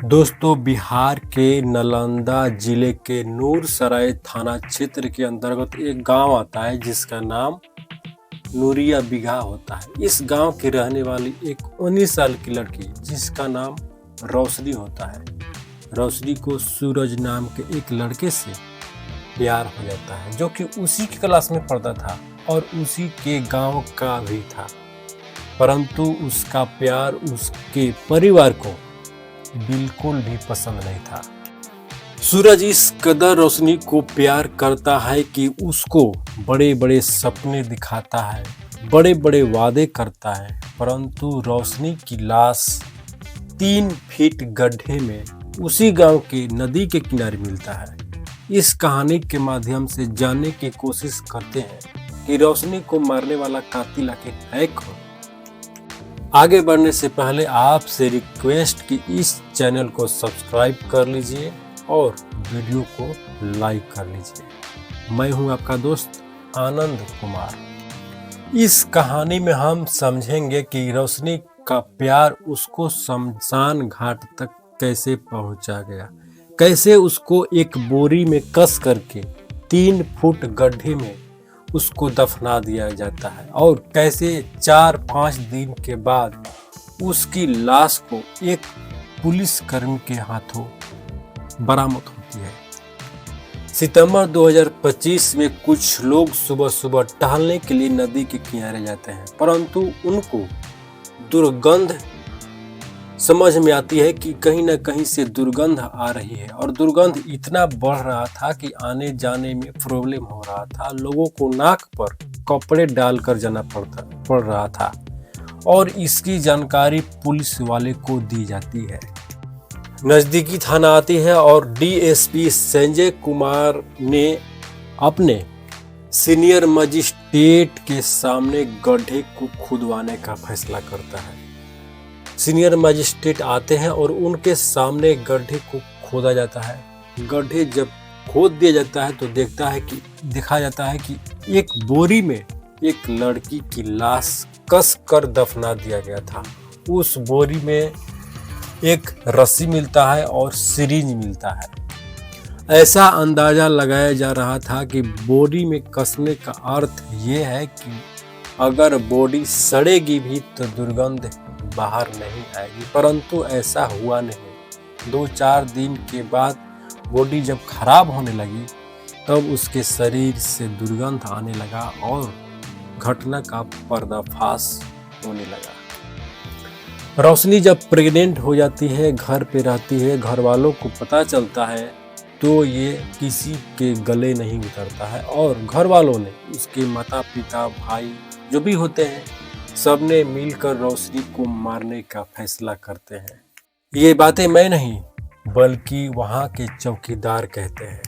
दोस्तों, बिहार के नालंदा जिले के नूरसराय थाना क्षेत्र के अंतर्गत एक गांव आता है जिसका नाम नूरिया बिगहा होता है। इस गांव की रहने वाली एक 19 साल की लड़की जिसका नाम रोशनी होता है। रोशनी को सूरज नाम के एक लड़के से प्यार हो जाता है जो कि उसी की क्लास में पढ़ता था और उसी के गांव का भी था, परंतु उसका प्यार उसके परिवार को बिल्कुल भी पसंद नहीं था। सूरज इस कदर रोशनी को प्यार करता है कि उसको बड़े बड़े सपने दिखाता है, बड़े बड़े वादे करता है, परंतु रोशनी की लाश 3 फीट गड्ढे में उसी गांव के नदी के किनारे मिलता है। इस कहानी के माध्यम से जानने की कोशिश करते हैं कि रोशनी को मारने वाला कातिल आखिर है कौन। आगे बढ़ने से पहले आपसे रिक्वेस्ट कि इस चैनल को सब्सक्राइब कर लीजिए और वीडियो को लाइक कर लीजिए। मैं हूं आपका दोस्त आनंद कुमार। इस कहानी में हम समझेंगे कि रोशनी का प्यार उसको शमशान घाट तक कैसे पहुंचा गया, कैसे उसको एक बोरी में कस करके 3 फुट गड्ढे में उसको दफना दिया जाता है और कैसे 4-5 दिन के बाद उसकी लाश को एक पुलिसकर्मी के हाथों बरामद होती है। सितंबर 2025 में कुछ लोग सुबह सुबह टहलने के लिए नदी के किनारे जाते हैं, परंतु उनको दुर्गंध समझ में आती है कि कहीं ना कहीं से दुर्गंध आ रही है और दुर्गंध इतना बढ़ रहा था कि आने जाने में प्रॉब्लम हो रहा था। लोगों को नाक पर कपड़े डालकर जाना पड़ रहा था और इसकी जानकारी पुलिस वाले को दी जाती है। नजदीकी थाना आती है और डीएसपी संजय कुमार ने अपने सीनियर मजिस्ट्रेट के सामने गड्ढे को खुदवाने का फैसला करता है। सीनियर मजिस्ट्रेट आते हैं और उनके सामने गड्ढे को खोदा जाता है। गड्ढे जब खोद दिया जाता है तो देखा जाता है कि एक बोरी में एक लड़की की लाश कस कर दफना दिया गया था। उस बोरी में एक रस्सी मिलता है और सिरिंज मिलता है। ऐसा अंदाजा लगाया जा रहा था कि बोरी में कसने का अर्थ ये है कि अगर बॉडी सड़ेगी भी तो दुर्गंध बाहर नहीं आएगी, परंतु ऐसा हुआ नहीं। 2-4 दिन के बाद बॉडी जब खराब होने लगी तब उसके शरीर से दुर्गंध आने लगा और घटना का पर्दाफाश होने लगा। रोशनी जब प्रेग्नेंट हो जाती है, घर पे रहती है, घर वालों को पता चलता है तो ये किसी के गले नहीं उतरता है और घर वालों ने, उसके माता पिता, भाई जो भी होते हैं, सबने मिलकर रोशनी को मारने का फैसला करते हैं। ये बातें मैं नहीं बल्कि वहां के चौकीदार कहते हैं।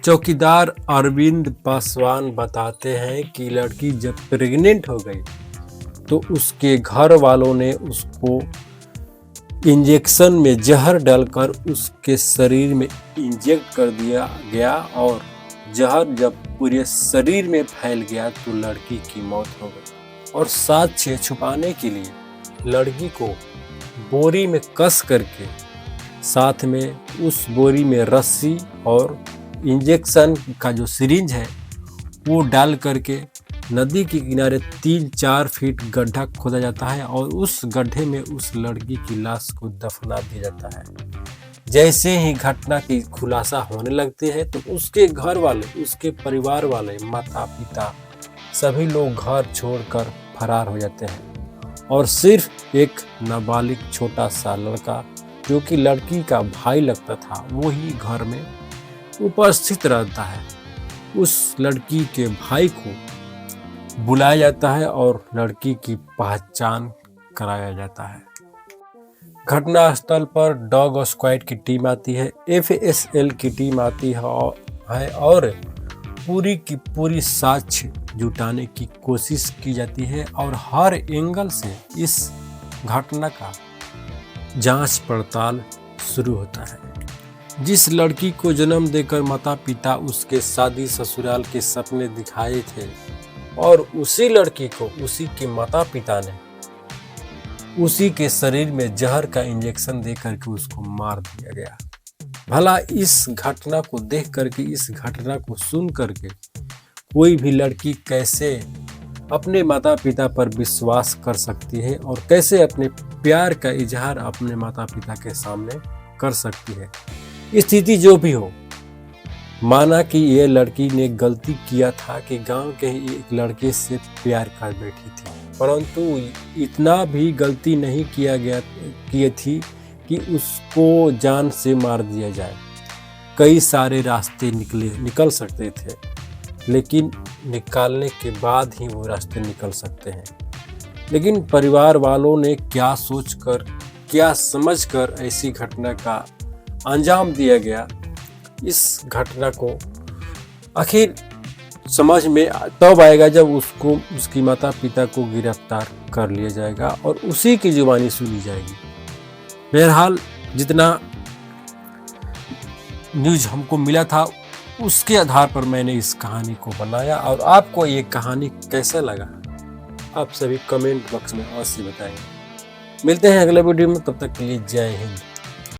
चौकीदार अरविंद पासवान बताते हैं कि लड़की जब प्रेग्नेंट हो गई तो उसके घर वालों ने उसको इंजेक्शन में जहर डालकर उसके शरीर में इंजेक्ट कर दिया गया और जहर जब पूरे शरीर में फैल गया तो लड़की की मौत हो गई। और साक्ष्य छुपाने के लिए लड़की को बोरी में कस करके साथ में उस बोरी में रस्सी और इंजेक्शन का जो सिरिंज है वो डाल करके नदी के किनारे 3-4 फीट गड्ढा खोदा जाता है और उस गड्ढे में उस लड़की की लाश को दफना दिया जाता है। जैसे ही घटना की खुलासा होने लगते हैं तो उसके घर वाले, उसके परिवार वाले, माता पिता सभी लोग घर छोड़कर फरार हो जाते हैं और सिर्फ एक नाबालिग छोटा सा लड़का जो कि लड़की का भाई लगता था वो ही घर में उपस्थित रहता है। उस लड़की के भाई को बुलाया जाता है और लड़की की पहचान कराया जाता है। घटनास्थल पर डॉग स्क्वाड की टीम आती है, एफएसएल की टीम आती है और पूरी की पूरी साक्ष्य जुटाने की कोशिश की जाती है और हर एंगल से इस घटना का जांच पड़ताल शुरू होता है। जिस लड़की को जन्म देकर माता पिता उसके शादी ससुराल के सपने दिखाए थे और उसी लड़की को उसी के माता पिता ने उसी के शरीर में जहर का इंजेक्शन दे करके उसको मार दिया गया। भला इस घटना को देख करके, इस घटना को सुन करके कोई भी लड़की कैसे अपने माता पिता पर विश्वास कर सकती है और कैसे अपने प्यार का इजहार अपने माता पिता के सामने कर सकती है। स्थिति जो भी हो, माना कि ये लड़की ने गलती किया था कि गांव के ही एक लड़के से प्यार कर बैठी थी, परंतु इतना भी गलती नहीं की थी कि उसको जान से मार दिया जाए। कई सारे रास्ते निकल सकते थे, लेकिन निकालने के बाद ही वो रास्ते निकल सकते हैं। लेकिन परिवार वालों ने क्या सोचकर, क्या समझकर ऐसी घटना का अंजाम दिया गया, इस घटना को आखिर समझ में तब आएगा जब उसको, उसकी माता पिता को गिरफ्तार कर लिया जाएगा और उसी की जुबानी सुनी जाएगी। बहरहाल जितना न्यूज़ हमको मिला था उसके आधार पर मैंने इस कहानी को बनाया। और आपको ये कहानी कैसा लगा आप सभी कमेंट बॉक्स में अवश्य बताएं। मिलते हैं अगले वीडियो में, तब तक के लिए जय हिंद।